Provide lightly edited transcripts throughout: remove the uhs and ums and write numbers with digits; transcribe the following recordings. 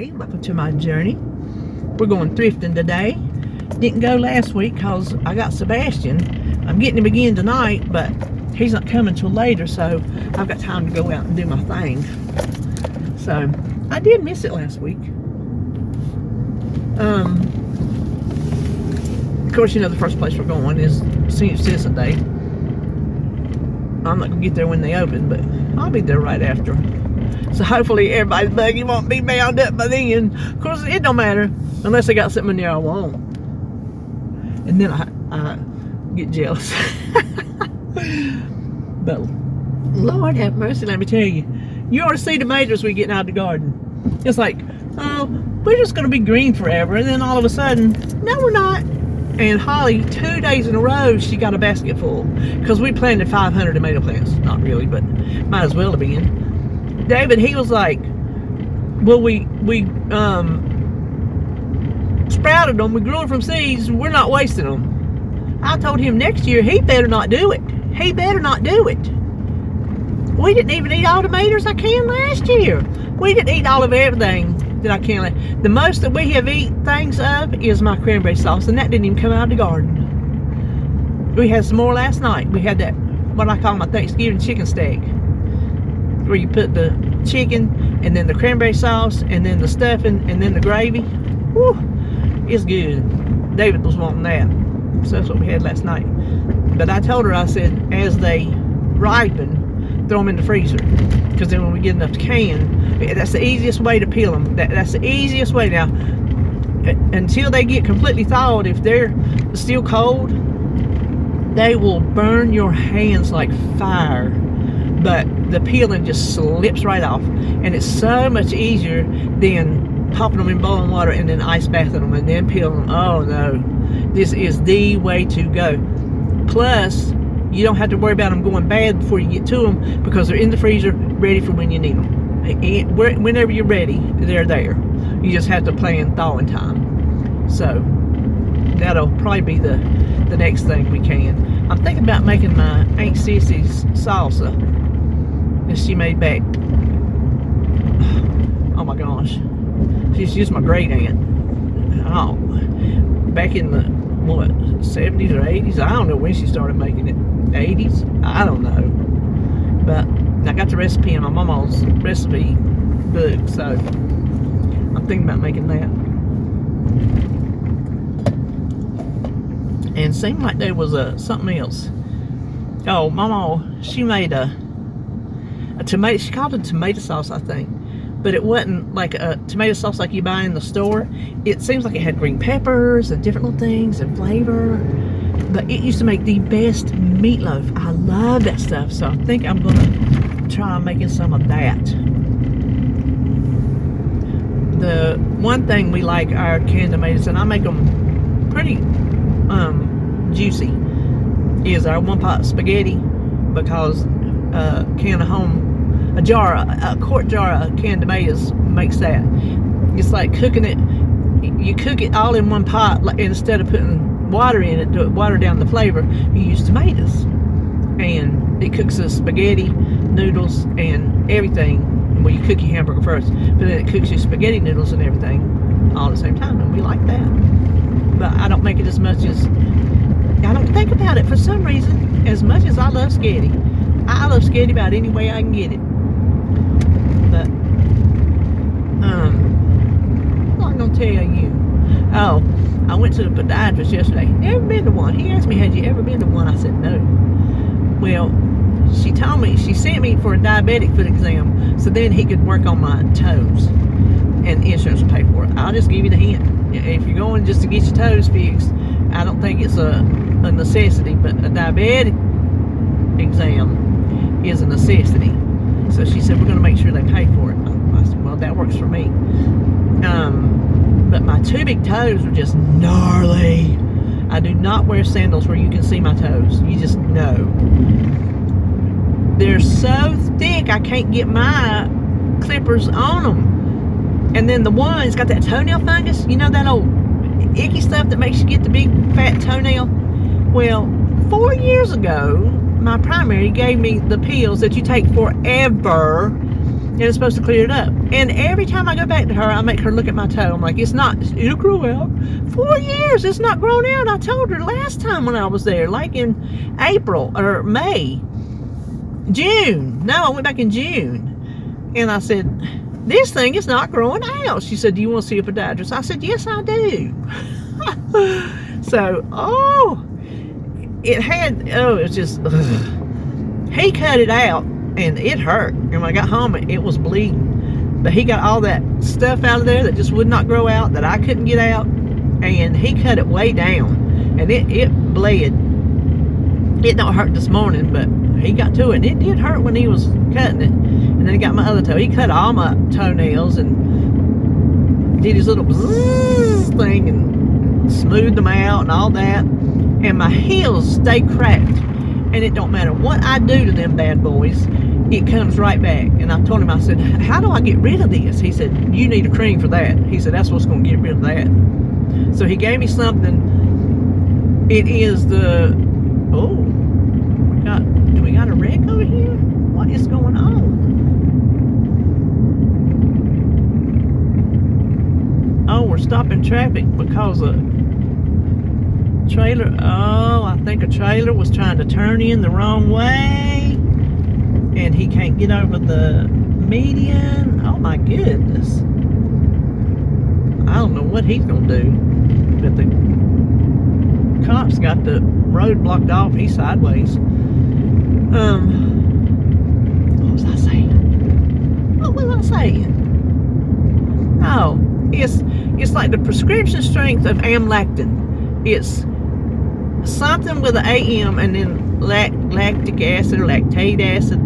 Hey, welcome to my journey. We're going thrifting today. Didn't go last week because I got Sebastian. I'm getting him again tonight, but he's not coming till later, so I've got time to go out and do my thing. So I did miss it last week. Of course, you know the first place we're going is Senior Citizen Day. I'm not gonna get there when they open, but I'll be there right after. So hopefully everybody's buggy won't be bound up by then. Of course, it don't matter unless they got something in there I want, and then I get jealous. But Lord have mercy, let me tell you, you ought to see tomatoes we getting out of the garden. It's like, oh, we're just gonna be green forever, and then all of a sudden, no, we're not. And Holly, 2 days in a row, she got a basket full because we planted 500 tomato plants. Not really, but might as well have been. David, he was like, well, we sprouted them, we grew them from seeds, we're not wasting them. I told him next year he better not do it. He better not do it. We didn't even eat all the tomatoes I canned last year. We didn't eat all of everything that I canned. The most that we have eaten things of is my cranberry sauce, and that didn't even come out of the garden. We had some more last night. We had that, what I call my Thanksgiving chicken steak, where you put the chicken and then the cranberry sauce and then the stuffing and then the gravy. Woo, it's good. David was wanting that, so that's what we had last night. But I told her, I said, as they ripen, throw them in the freezer, because then when we get enough to can, that's the easiest way to peel them. That's the easiest way. Now, until they get completely thawed, if they're still cold, they will burn your hands like fire. But the peeling just slips right off, and it's so much easier than popping them in boiling water and then ice bathing them and then peeling them. Oh no, this is the way to go. Plus, you don't have to worry about them going bad before you get to them, because they're in the freezer ready for when you need them. Whenever you're ready, they're there. You just have to plan thawing time. So that'll probably be the next thing we can. I'm thinking about making my Aunt Sissy's salsa that she made back. Oh my gosh, she's just my great aunt. Oh, back in the what, 70s or 80s? I don't know when she started making it. 80s? I don't know. But I got the recipe in my mama's recipe book, so I'm thinking about making that. And it seemed like there was something else. Oh, Mama, she made a tomato, she called it tomato sauce, I think. But it wasn't like a tomato sauce like you buy in the store. It seems like it had green peppers and different little things and flavor. But it used to make the best meatloaf. I love that stuff. So I think I'm gonna try making some of that. The one thing we like our canned tomatoes, and I make them pretty juicy, is our one pot spaghetti, because a quart jar of canned tomatoes makes that. It's like cooking it. You cook it all in one pot, like, instead of putting water in it to water down the flavor, you use tomatoes, and it cooks the spaghetti, noodles, and everything. Well, you cook your hamburger first, but then it cooks your spaghetti, noodles, and everything all at the same time, and we like that. But I don't make it as much as, I don't think about it for some reason as much as I love spaghetti. I love spaghetti about any way I can get it. But I'm not gonna tell you. Oh, I went to the podiatrist yesterday. Never been to one. He asked me, had you ever been to one? I said no. Well, she told me, she sent me for a diabetic foot exam, so then he could work on my toes, and insurance will pay for it. I'll just give you the hint. If you're going just to get your toes fixed, I don't think it's a necessity, but a diabetic exam is a necessity. So she said, we're going to make sure they pay for it. I said, well, that works for me. But my two big toes are just gnarly. I do not wear sandals where you can see my toes. You just know. They're so thick, I can't get my clippers on them. And then the one, it's got that toenail fungus. You know that old icky stuff that makes you get the big fat toenail? Well, 4 years ago, my primary gave me the pills that you take forever and it's supposed to clear it up. And every time I go back to her, I make her look at my toe. I'm like, it's not, it'll grow out. 4 years, it's not grown out. I told her last time when I was there, like in April or May, June. No, I went back in June. And I said, this thing is not growing out. She said, do you want to see a podiatrist? I said, yes, I do. So, it was just, he cut it out and it hurt. And when I got home, it was bleeding. But he got all that stuff out of there that just would not grow out, that I couldn't get out. And he cut it way down. And it bled. It don't hurt this morning, but he got to it. And it did hurt when he was cutting it. And then he got my other toe. He cut all my toenails and did his little bzzz thing and smoothed them out and all that. And my heels stay cracked. And it don't matter what I do to them bad boys, it comes right back. And I told him, I said, how do I get rid of this? He said, you need a cream for that. He said, that's what's going to get rid of that. So he gave me something. It is the, do we got a wreck over here? What is going on? Oh, we're stopping traffic because a trailer. Oh, I think a trailer was trying to turn in the wrong way. And he can't get over the median. Oh my goodness. I don't know what he's going to do. But the cops got the road blocked off. He's sideways. What was I saying? What was I saying? Oh, it's like the prescription strength of amlactin. It's something with an AM and then lactic acid or lactate acid,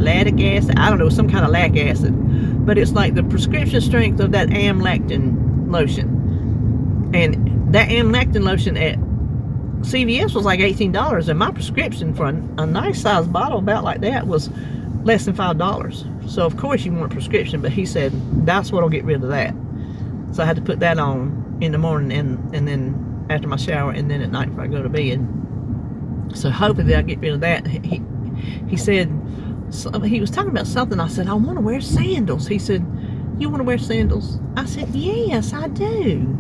lactic acid. I don't know, some kind of lac acid. But it's like the prescription strength of that amlactin lotion. And that amlactin lotion at CVS was like $18, and my prescription for a nice size bottle about like that was less than $5. So of course you want a prescription, but he said that's what'll get rid of that. So I had to put that on in the morning and then after my shower and then at night before I go to bed. So hopefully I'll get rid of that. He said, he was talking about something. I said, I want to wear sandals. He said, you want to wear sandals? I said, yes, I do.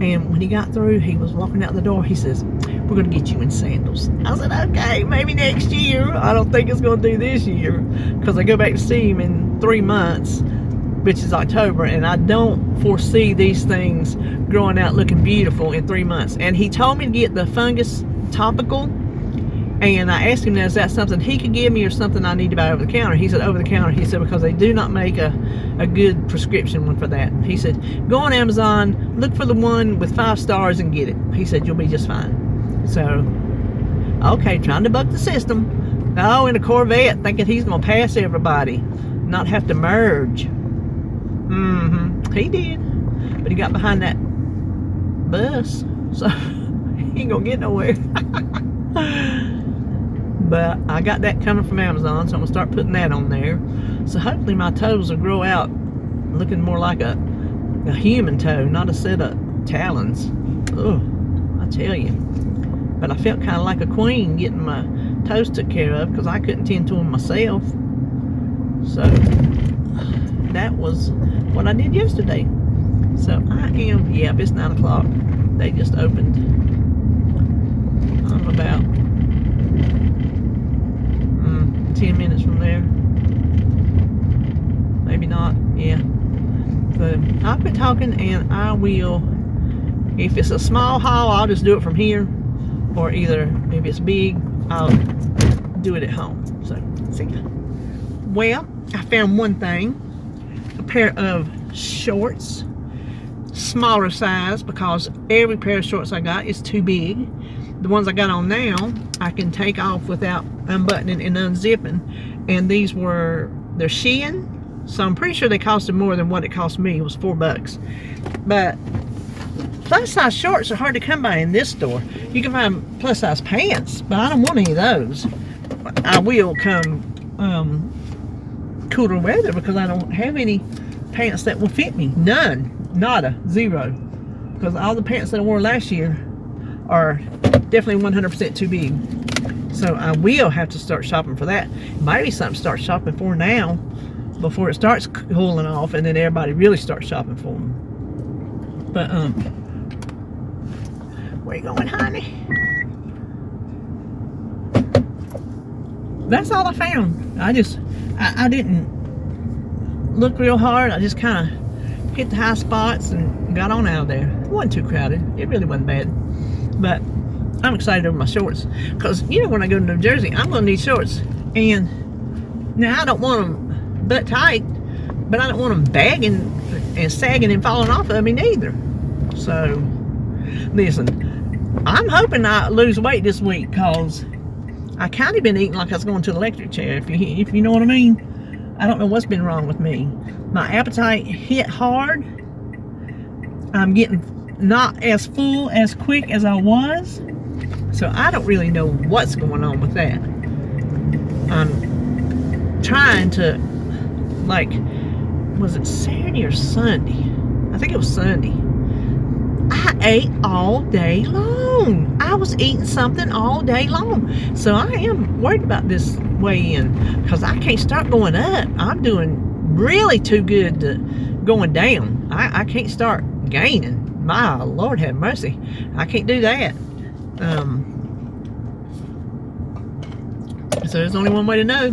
And when he got through, he was walking out the door. He says, we're going to get you in sandals. I said, okay, maybe next year. I don't think it's going to do this year because I go back to see him in 3 months, which is October, and I don't foresee these things growing out looking beautiful in 3 months. And he told me to get the fungus topical, and I asked him, now, is that something he could give me or something I need to buy over the counter? He said, over the counter. He said, because they do not make a good prescription one for that. He said, go on Amazon, look for the one with 5 stars and get it. He said, you'll be just fine. So, okay, trying to buck the system. Oh, in a Corvette, thinking he's going to pass everybody, not have to merge. He did. But he got behind that bus, so he ain't going to get nowhere. But I got that coming from Amazon, so I'm going to start putting that on there. So hopefully my toes will grow out looking more like a human toe, not a set of talons. Oh, I tell you. But I felt kind of like a queen getting my toes took care of because I couldn't tend to them myself. So that was what I did yesterday. So I am, yep, it's 9 o'clock. They just opened. I'm about 10 minutes from there. Maybe not, yeah. So I'll quit talking and I will, if it's a small haul, I'll just do it from here. Or either, if it's big, I'll do it at home. So, see ya. Well, I found one thing. A pair of shorts. Smaller size because every pair of shorts I got is too big. The ones I got on now, I can take off without unbuttoning and unzipping. And these were, they're Shein. So I'm pretty sure they costed more than what it cost me. It was $4. But plus size shorts are hard to come by in this store. You can find plus size pants, but I don't want any of those. I will come cooler weather because I don't have any pants that will fit me. None. Nada. Zero. Because all the pants that I wore last year are definitely 100% too big. So I will have to start shopping for that. Maybe something to start shopping for now. before it starts cooling off, and then everybody really starts shopping for them. But where you going, honey? That's all I found. I didn't look real hard. I just kind of hit the high spots and got on out of there. It wasn't too crowded. It really wasn't bad. But I'm excited over my shorts, because you know, when I go to New Jersey, I'm gonna need shorts. And now I don't want them butt tight, but I don't want them bagging and sagging and falling off of me neither. So listen, I'm hoping I lose weight this week, because I kind of been eating like I was going to the electric chair, if you know what I mean. I don't know what's been wrong with me. My appetite hit hard. I'm getting not as full as quick as I was. So I don't really know what's going on with that. I'm trying to, like, was it Saturday or Sunday? I think it was Sunday. I ate all day long. I was eating something all day long. So I am worried about this weigh-in, because I can't start going up. I'm doing really too good to going down. I can't start gaining. My Lord have mercy. I can't do that. So there's only one way to know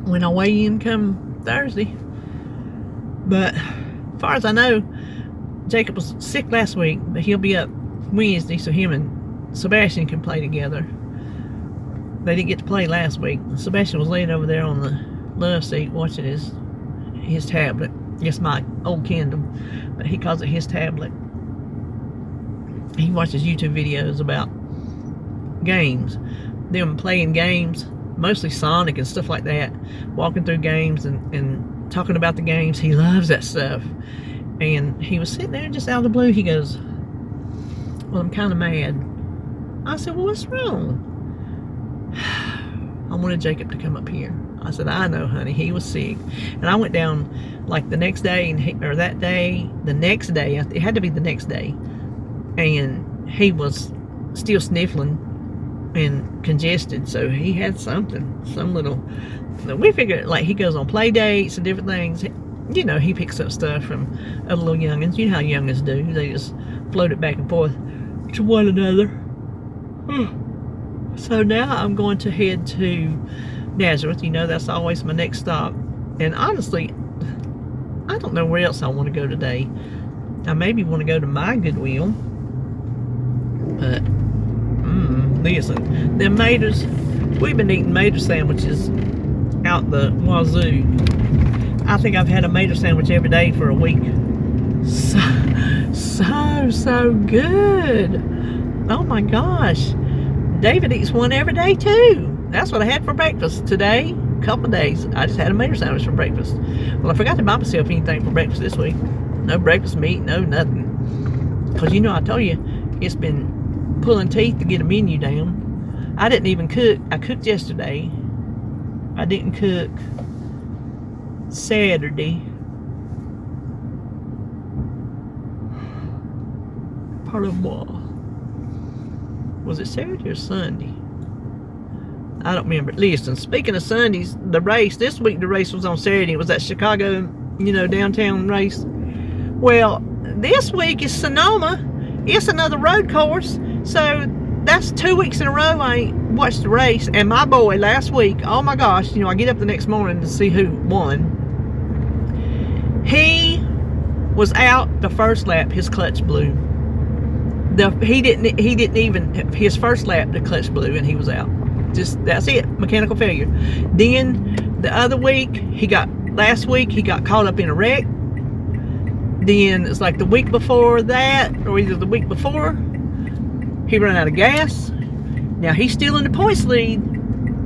when I weigh in come Thursday. But as far as I know, Jacob was sick last week, but he'll be up Wednesday, so him and Sebastian can play together. They didn't get to play last week. Sebastian was laying over there on the love seat watching his tablet. Yes, my old Kindle, but he calls it his tablet. He watches YouTube videos about games, them playing games, mostly Sonic and stuff like that, walking through games and talking about the games. He loves that stuff. And he was sitting there just out of the blue. He goes, well, I'm kind of mad. I said, well, what's wrong? I wanted Jacob to come up here. I said, I know, honey, he was sick. And I went down like the next day, or that day, the next day, it had to be the next day. And he was still sniffling and congested, so he had some little, we figured, like, he goes on play dates and different things. You know, he picks up stuff from other little youngins. You know how youngins do. They just float it back and forth to one another. So now I'm going to head to Nazareth. You know, that's always my next stop. And honestly, I don't know where else I want to go today. I maybe want to go to my Goodwill. But, listen, them maters, we've been eating mater sandwiches out the wazoo. I think I've had a mater sandwich every day for a week. So good. Oh my gosh. David eats one every day too. That's what I had for breakfast today. A couple of days. I just had a mater sandwich for breakfast. Well, I forgot to buy myself anything for breakfast this week. No breakfast meat, no nothing. Because you know, I told you, it's been pulling teeth to get a menu down. I didn't even cook. I cooked yesterday. I didn't cook Saturday. Part of what? Was it Saturday or Sunday? I don't remember. Listen, speaking of Sundays, the race, this week the race was on Saturday. It was that Chicago, you know, downtown race. Well, this week is Sonoma. It's another road course. So that's 2 weeks in a row I ain't watched the race. And my boy last week, oh my gosh, you know, I get up the next morning to see who won. He was out the first lap, his clutch blew. He didn't even, his first lap, the clutch blew and he was out. Just, that's it, mechanical failure. Then the other week, last week he got caught up in a wreck. Then it's like the week before that, or either the week before, he ran out of gas. Now he's still in the points lead,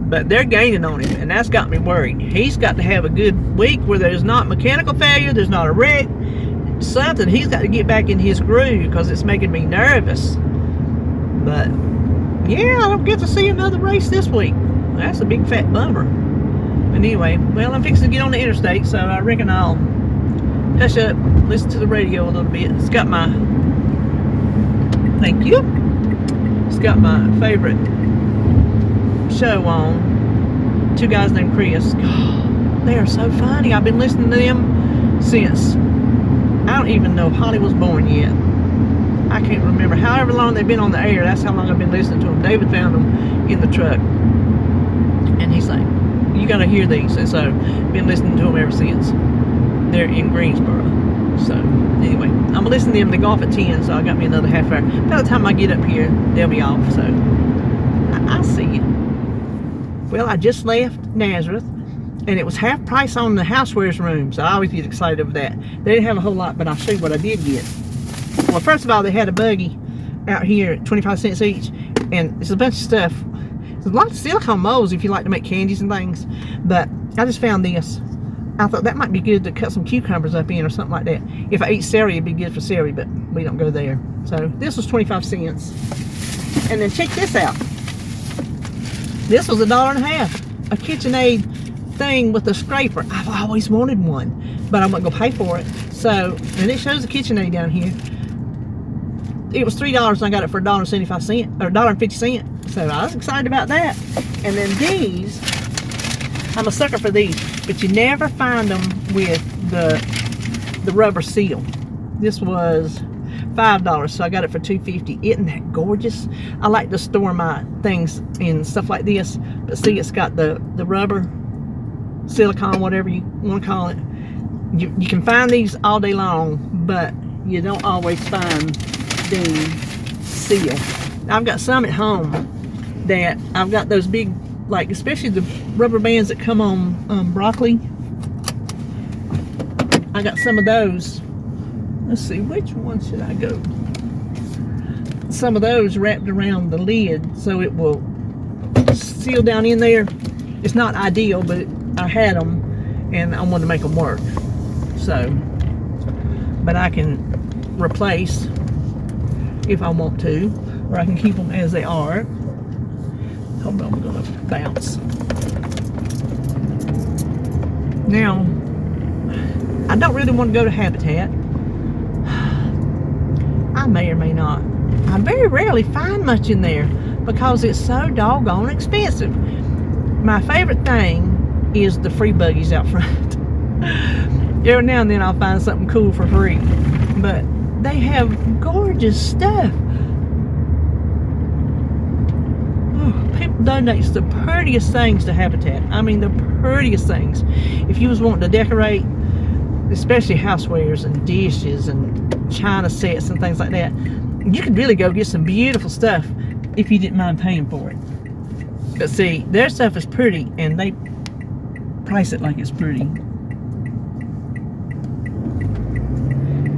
but they're gaining on him, and that's got me worried. He's got to have a good week where there's not mechanical failure, there's not a wreck, something. He's got to get back in his groove, because it's making me nervous. But yeah, I don't get to see another race this week. That's a big fat bummer. But anyway, well, I'm fixing to get on the interstate, so I reckon I'll hush up, listen to the radio a little bit. It's got my, thank you, it's got my favorite show on. Two guys named Chris. God, They are so funny. I've been listening to them since, I don't even know if Holly was born yet. I can't remember. However long they've been on the air, that's how long I've been listening to them. David found them in the truck. And he's like, you got to hear these. And so, been listening to them ever since. They're in Greensboro. So, anyway, I'm going to listen to them. They go off at 10, so I got me another half hour. By the time I get up here, they'll be off. So, I'll see you. Well, I just left Nazareth, and it was half price on the housewares room, so I always get excited over that. They didn't have a whole lot, but I'll show you what I did get. Well, first of all, they had a buggy out here at 25 cents each, and it's a bunch of stuff. There's a lot of silicone molds if you like to make candies and things, but I just found this. I thought that might be good to cut some cucumbers up in or something like that. If I eat celery, it'd be good for celery, but we don't go there. So this was 25 cents. And then check this out. This was $1.50. A KitchenAid thing with a scraper. I've always wanted one, but I'm not gonna pay for it. So, and it shows the KitchenAid down here. It was $3 and I got it for $1.75 or $1.50. So I was excited about that. And then these, I'm a sucker for these, but you never find them with the rubber seal. This was $5, so I got it for $2.50. Isn't that gorgeous? I like to store my things in stuff like this, but see, it's got the rubber, silicone, whatever you want to call it. You can find these all day long, but you don't always find the seal. I've got some at home that I've got those big, like especially the rubber bands that come on broccoli. I got some of those. Let's see, which one should I go? Some of those wrapped around the lid so it will seal down in there. It's not ideal, but I had them and I wanted to make them work. So, but I can replace if I want to, or I can keep them as they are. Hold on, I'm gonna bounce. Now, I don't really want to go to Habitat. I may or may not. I very rarely find much in there because it's so doggone expensive. My favorite thing is the free buggies out front. Every now and then I'll find something cool for free, but they have gorgeous stuff. Oh, people donate the prettiest things to Habitat. I mean, the prettiest things. If you was wanting to decorate, especially housewares and dishes and china sets and things like that, you could really go get some beautiful stuff if you didn't mind paying for it. But see, their stuff is pretty and they price it like it's pretty.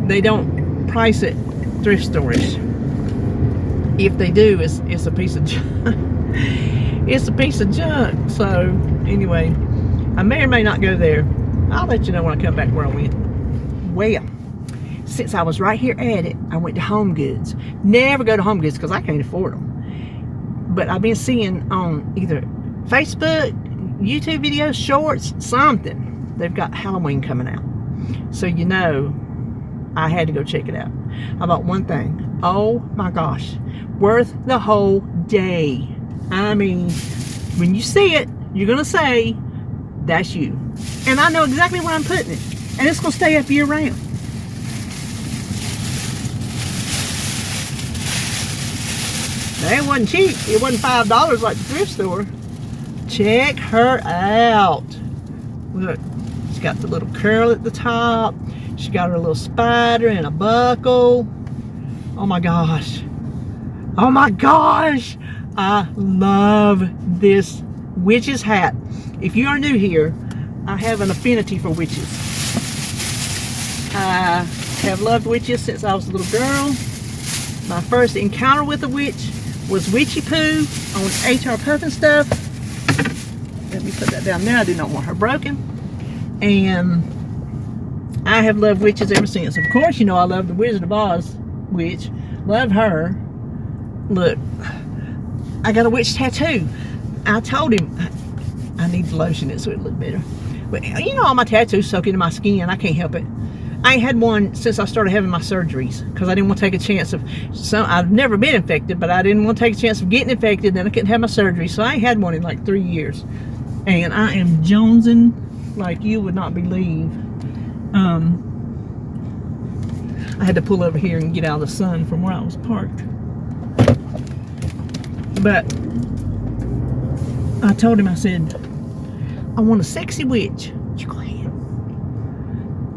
They don't price it thrift stores. If they do, it's a piece of junk. It's a piece of junk. So anyway, I may or may not go there. I'll let you know when I come back where I went. Well, since I was right here at it, I went to HomeGoods. Never go to HomeGoods because I can't afford them. But I've been seeing on either Facebook, YouTube videos, shorts, something. They've got Halloween coming out. So you know, I had to go check it out. I bought one thing. Oh my gosh. Worth the whole day. I mean, when you see it, you're going to say, that's you. And I know exactly where I'm putting it. And it's going to stay up year round. Now, it wasn't cheap. It wasn't $5 like the thrift store. Check her out. Look, she's got the little curl at the top. She got her little spider and a buckle. Oh my gosh. Oh my gosh. I love this witch's hat. If you are new here, I have an affinity for witches. I have loved witches since I was a little girl. My first encounter with a witch was Witchy Poo on HR Puffin stuff. Let me put that down there. I do not want her broken. And I have loved witches ever since. Of course, you know I love the Wizard of Oz witch. Love her. Look, I got a witch tattoo. I told him I need to lotion it so it look better. But you know, all my tattoos soak into my skin. I can't help it. I ain't had one since I started having my surgeries because I didn't want to take a chance of I've never been infected, but I didn't want to take a chance of getting infected. Then I couldn't have my surgery, so I ain't had one in like 3 years. And I am jonesing like you would not believe. I had to pull over here and get out of the sun from where I was parked. But I told him, I said, I want a sexy witch. You go ahead.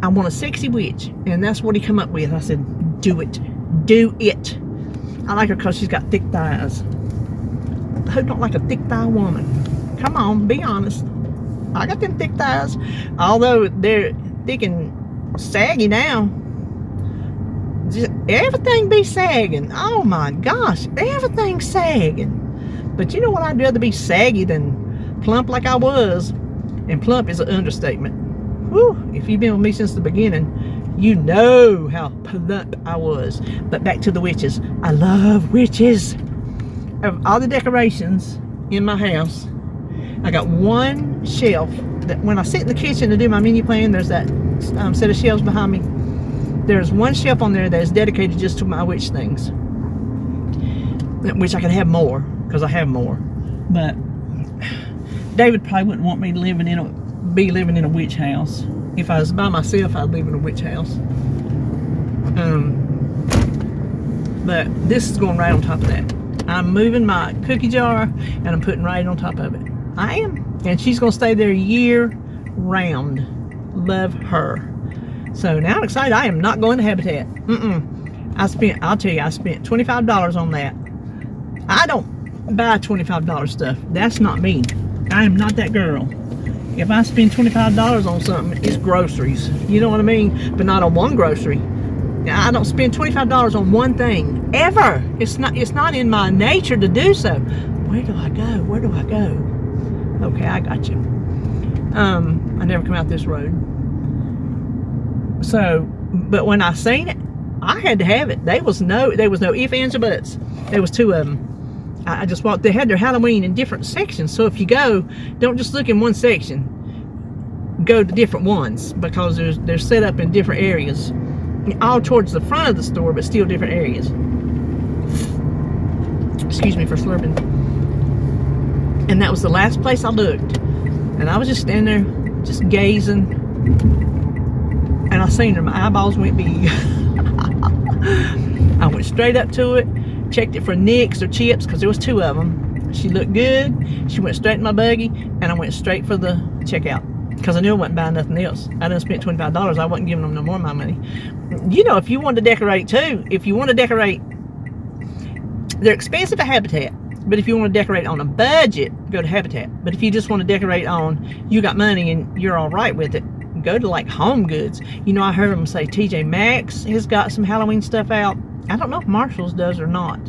I want a sexy witch. And that's what he come up with. I said, do it. Do it. I like her because she's got thick thighs. Who don't like a thick thigh woman? Come on, be honest. I got them thick thighs. Although they're thick and saggy now. Just, everything be sagging. Oh my gosh, everything's sagging. But you know what? I'd rather be saggy than plump like I was. And plump is an understatement. Whew, if you've been with me since the beginning, you know how plump I was. But back to the witches. I love witches. Of all the decorations in my house, I got one shelf that when I sit in the kitchen to do my menu plan, there's that set of shelves behind me. There's one shelf on there that is dedicated just to my witch things, which I could have more because I have more. But David probably wouldn't want me be living in a witch house. If I was by myself, I'd live in a witch house. But this is going right on top of that. I'm moving my cookie jar and I'm putting right on top of it. I am. And she's going to stay there year round. Love her. So now I'm excited. I am not going to Habitat. I'll tell you, I spent $25 on that. I don't buy $25 stuff. That's not me. I am not that girl. If I spend $25 on something, it's groceries. You know what I mean? But not on one grocery. I don't spend $25 on one thing ever. It's not in my nature to do so. Where do I go? Where do I go? Okay, I got you. I never come out this road. So, but when I seen it, I had to have it. There was no ifs, ands, or buts. There was two of them. I just walked. They had their Halloween in different sections. So if you go, don't just look in one section. Go to different ones because they're set up in different areas. All towards the front of the store, but still different areas. Excuse me for slurping. And that was the last place I looked. And I was just standing there, just gazing. And I seen her. My eyeballs went big. I went straight up to it, checked it for nicks or chips, because there was two of them. She looked good. She went straight in my buggy, and I went straight for the checkout. Because I knew I wasn't buying nothing else. I done spent $25. I wasn't giving them no more of my money. You know, if you want to decorate too, if you want to decorate, they're expensive at Habitat. But if you want to decorate on a budget, go to Habitat. But if you just want to decorate on, you got money and you're all right with it, go to like HomeGoods. You know, I heard them say TJ Maxx has got some Halloween stuff out. I don't know if Marshall's does or not.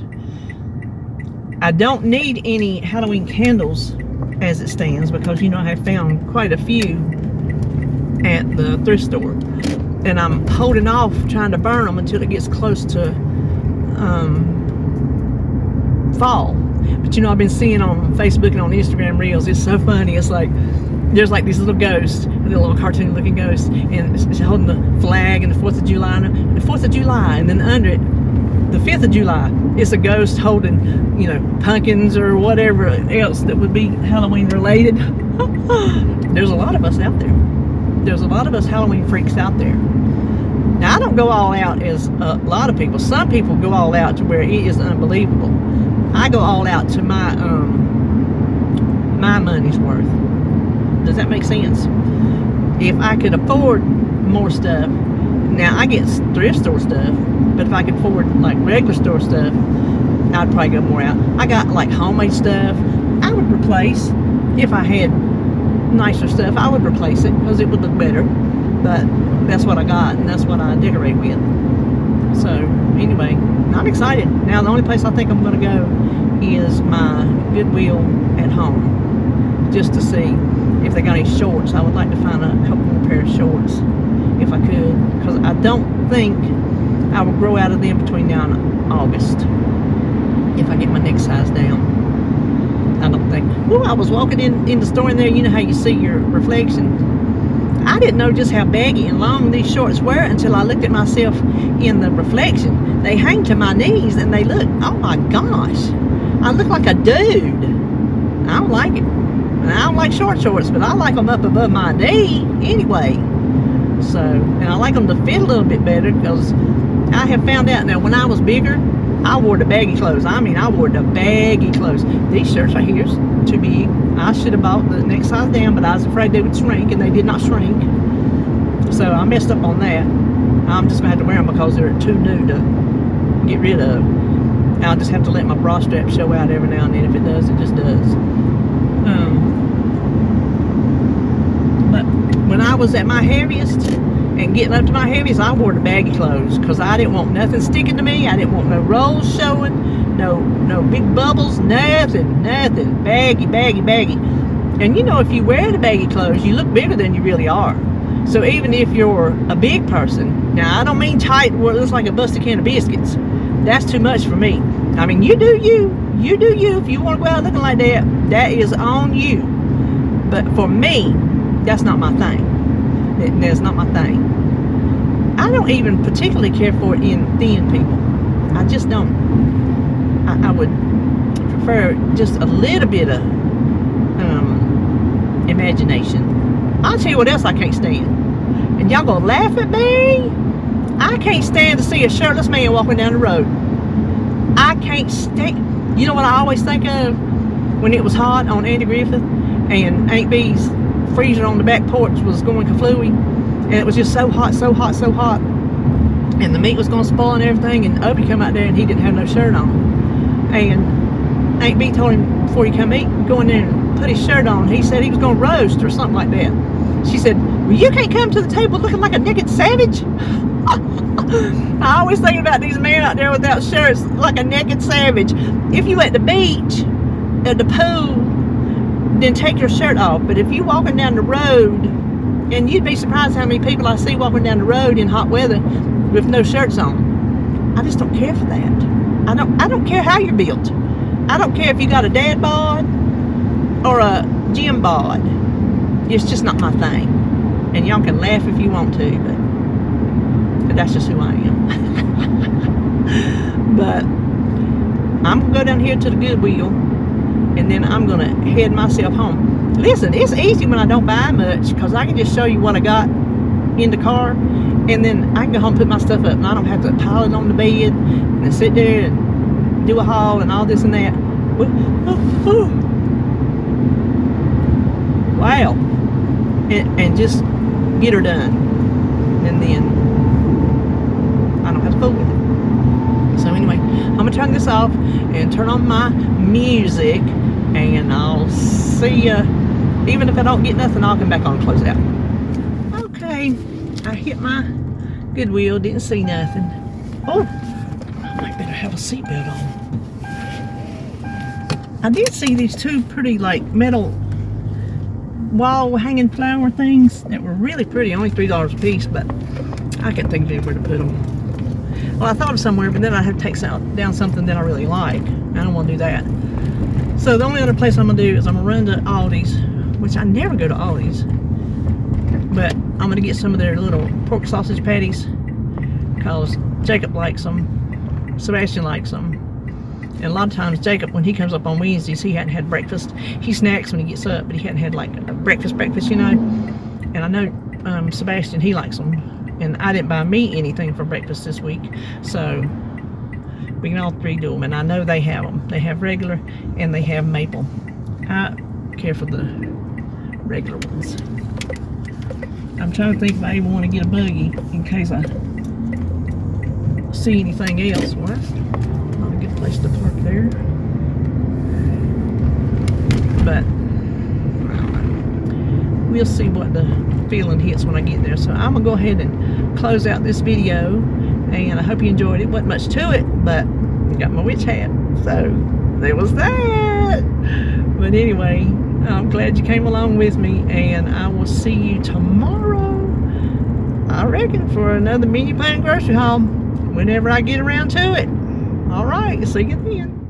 I don't need any Halloween candles as it stands, because you know I have found quite a few at the thrift store, and I'm holding off trying to burn them until it gets close to fall. But you know, I've been seeing on Facebook and on Instagram Reels, it's so funny. It's like there's like these little ghosts, a little cartoon looking ghosts, and it's holding the flag and the 4th of July, and the 4th of July, and then under it, the 5th of July, it's a ghost holding, you know, pumpkins or whatever else that would be Halloween related. There's a lot of us out there. There's a lot of us Halloween freaks out there. Now, I don't go all out as a lot of people. Some people go all out to where it is unbelievable. I go all out to my money's worth. Does that make sense? If I could afford more stuff, now I get thrift store stuff, but if I could afford like regular store stuff, I'd probably go more out. I got like homemade stuff. I would replace, if I had nicer stuff, I would replace it because it would look better. But that's what I got, and that's what I decorate with. So anyway, I'm excited. Now the only place I think I'm going to go is my Goodwill at home, just to see if they got any shorts. I would like to find a couple more pair of shorts if I could, because I don't think I will grow out of them between now and August if I get my neck size down. I don't think. Well, I was walking in the store in there. You know how you see your reflection? I didn't know just how baggy and long these shorts were until I looked at myself in the reflection. They hang to my knees and they look, oh my gosh, I look like a dude. I don't like it. And I don't like short shorts, but I like them up above my knee anyway. So, and I like them to fit a little bit better, because I have found out now, when I was bigger, I wore the baggy clothes. I mean, I wore the baggy clothes. These shirts right here is too big. I should have bought the next size down, but I was afraid they would shrink, and they did not shrink. So I messed up on that. I'm just going to have to wear them because they're too new to get rid of. I'll just have to let my bra strap show out every now and then. If it does, it just does. But when I was at my heaviest and getting up to my heaviest, I wore the baggy clothes because I didn't want nothing sticking to me. I didn't want no rolls showing, no big bubbles, nothing. Baggy. And you know, if you wear the baggy clothes, you look bigger than you really are. So even if you're a big person, now I don't mean tight where it looks like a busted can of biscuits. That's too much for me. I mean, you do you. If you want to go out looking like that, that is on you. But for me, that's not my thing. That's not my thing. I don't even particularly care for it in thin people. I just don't. I would prefer just a little bit of imagination. I'll tell you what else I can't stand. And y'all gonna laugh at me? I can't stand to see a shirtless man walking down the road. I can't stand. You know what I always think of when it was hot on Andy Griffith and Aunt B's freezer on the back porch was going kaflooey, and it was just so hot, and the meat was going to spoil and everything, and Opie come out there and he didn't have no shirt on, and Aunt B told him before he come eat, go in there and put his shirt on. He said he was going to roast or something like that. She said, well, you can't come to the table looking like a naked savage. I always think about these men out there without shirts like a naked savage. If you at the beach, at the pool, then take your shirt off. But if you walking down the road, and you'd be surprised how many people I see walking down the road in hot weather with no shirts on. I just don't care for that. I don't care how you're built. I don't care if you got a dad bod or a gym bod. It's just not my thing. And y'all can laugh if you want to, but that's just who I am. But I'm gonna go down here to the Goodwill, and then I'm gonna head myself home. Listen, it's easy when I don't buy much, because I can just show you what I got in the car, and then I can go home and put my stuff up, and I don't have to pile it on the bed and sit there and do a haul and all this and that. Wow. And just get her done, and then I don't have to fool with it. So anyway, I'm gonna turn this off and turn on my music, and I'll see ya. Even if I don't get nothing, I'll come back on and close out. Okay, I hit my Goodwill, didn't see nothing. Oh, I might better have a seatbelt on. I did see these two pretty like metal wall hanging flower things that were really pretty, only $3 a piece, but I can't think of anywhere to put them. Well, I thought of somewhere, but then I'd have to take down something that I really like. I don't want to do that. So the only other place I'm going to do is I'm going to run to Aldi's, which I never go to Aldi's, but I'm going to get some of their little pork sausage patties, because Jacob likes them, Sebastian likes them. And a lot of times Jacob, when he comes up on Wednesdays, he hadn't had breakfast. He snacks when he gets up, but he hadn't had like a breakfast, you know. And I know Sebastian, he likes them. And I didn't buy me anything for breakfast this week, so we can all three do them. And I know they have them. They have regular and they have maple. I care for the regular ones. I'm trying to think if I even want to get a buggy in case I see anything else. Well, that's not a good place to park there. But we'll see what the feeling hits when I get there. So I'm gonna go ahead and close out this video, and I hope you enjoyed it. Wasn't much to it, but I got my witch hat, so there was that. But anyway, I'm glad you came along with me, and I will see you tomorrow, I reckon, for another mini plan grocery haul whenever I get around to it. All right, see you then.